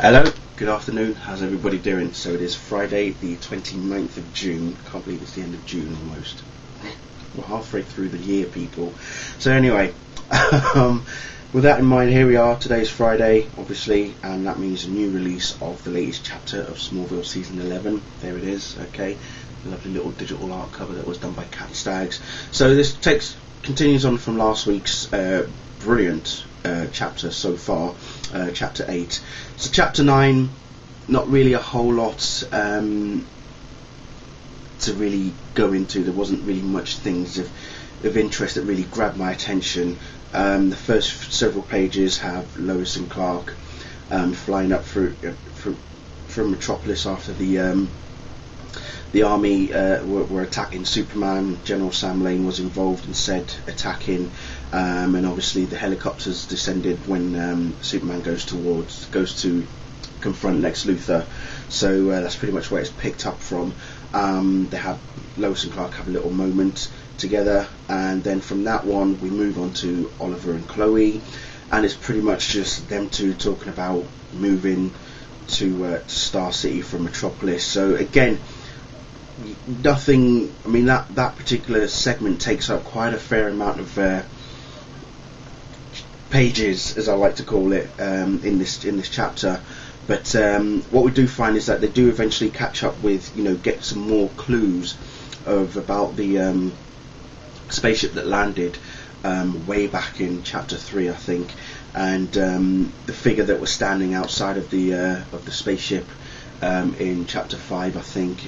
Hello, good afternoon, how's everybody doing? So it is Friday the 29th of June, can't believe it's the end of June almost. We're halfway through the year, people. So anyway, with that in mind, here we are, today's Friday, obviously, and that means a new release of the latest chapter of Smallville Season 11, there it is, okay, the lovely little digital art cover that was done by Cat Staggs. So this continues on from last week's brilliant chapter so far, chapter 8. So chapter 9, not really a whole lot to really go into. There wasn't really much things of interest that really grabbed my attention. The first several pages have Lois and Clark flying up from Metropolis after the army were attacking Superman. General Sam Lane was involved in said attacking, and obviously the helicopters descended when Superman goes to confront Lex Luthor. So that's pretty much where it's picked up from. They have Lois and Clark have a little moment together, and then from that one we move on to Oliver and Chloe, and it's pretty much just them two talking about moving to Star City from Metropolis. So again, nothing. I mean, that particular segment takes up quite a fair amount of pages, as I like to call it, in this chapter. But what we do find is that they do eventually catch up with, get some more clues about the spaceship that landed way back in chapter 3, I think, and the figure that was standing outside of the spaceship in chapter 5, I think.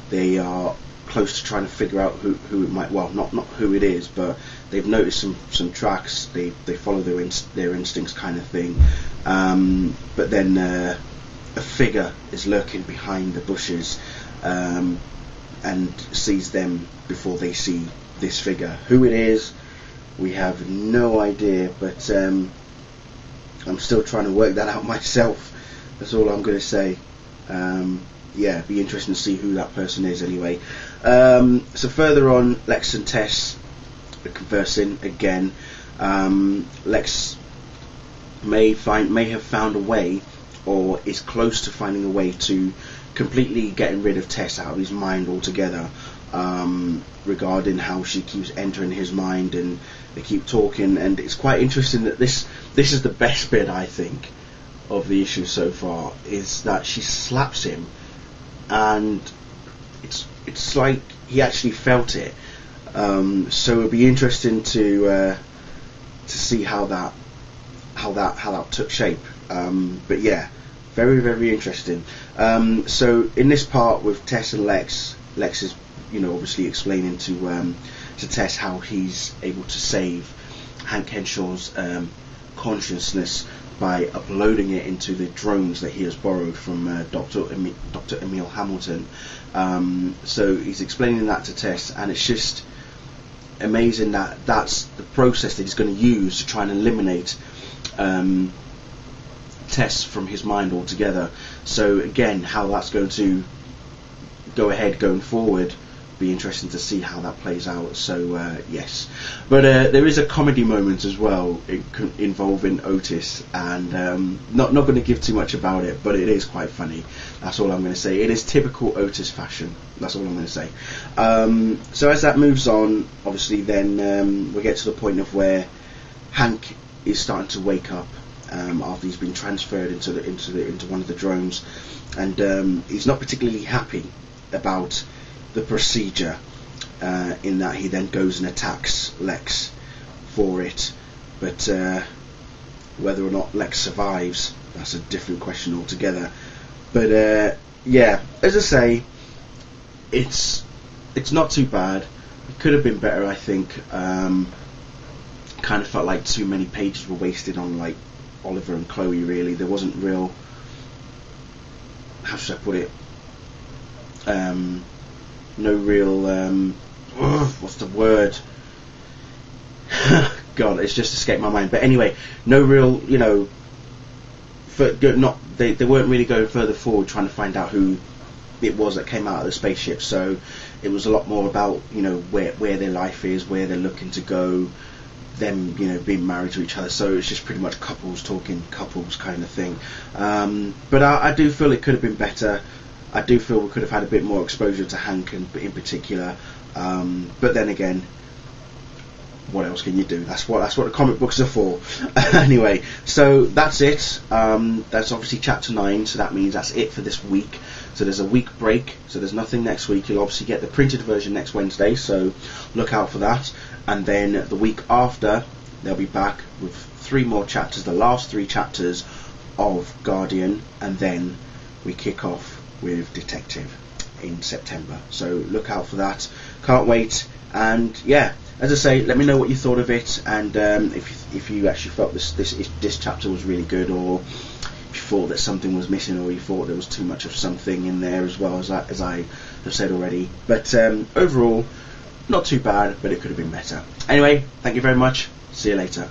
They are close to trying to figure out who it might, well, not who it is, but they've noticed some tracks. They follow their instincts, kind of thing. But then a figure is lurking behind the bushes and sees them before they see this figure. Who it is, we have no idea, but I'm still trying to work that out myself. That's all I'm going to say. Yeah, be interesting to see who that person is anyway. So further on, Lex and Tess are conversing again. Lex may have found a way, or is close to finding a way, to completely getting rid of Tess out of his mind altogether, regarding how she keeps entering his mind, and they keep talking. And it's quite interesting that this is the best bit, I think, of the issue so far, is that she slaps him, and it's like he actually felt it. So it'll be interesting to see how that took shape. But yeah, very, very interesting. So in this part with Tess and Lex is obviously explaining to Tess how he's able to save Hank Henshaw's consciousness by uploading it into the drones that he has borrowed from Dr. Emil Hamilton. So he's explaining that to Tess, and it's just amazing that that's the process that he's going to use to try and eliminate Tess from his mind altogether. So again, how that's going to go ahead going forward, be interesting to see how that plays out. So yes, but there is a comedy moment as well involving Otis, and not going to give too much about it, but it is quite funny. That's all I'm going to say. It is typical Otis fashion. That's all I'm going to say. So as that moves on, obviously, then we get to the point of where Hank is starting to wake up after he's been transferred into one of the drones, and he's not particularly happy about the procedure, in that he then goes and attacks Lex for it, but whether or not Lex survives, that's a different question altogether. But yeah, as I say, it's not too bad. It could have been better, I think. Kind of felt like too many pages were wasted on like Oliver and Chloe. Really, there wasn't real, how should I put it, no real what's the word? God, it's just escaped my mind. But anyway, no real, they weren't really going further forward trying to find out who it was that came out of the spaceship. So it was a lot more about where their life is, where they're looking to go, them, you know, being married to each other. So it's just pretty much couples talking couples kind of thing. But I do feel it could have been better. I do feel we could have had a bit more exposure to Hank in particular. But then again, what else can you do? That's what the comic books are for. Anyway, so that's it. That's obviously chapter 9, so that means that's it for this week. So there's a week break, so there's nothing next week. You'll obviously get the printed version next Wednesday, so look out for that. And then the week after, they'll be back with 3 more chapters, the last 3 chapters of Guardian, and then we kick off with Detective in September. So look out for that. Can't wait. And yeah, as I say, let me know what you thought of it, and if you actually felt this chapter was really good, or if you thought that something was missing, or you thought there was too much of something in there as well, as I have said already. But overall, not too bad, but it could have been better. Anyway, thank you very much. See you later.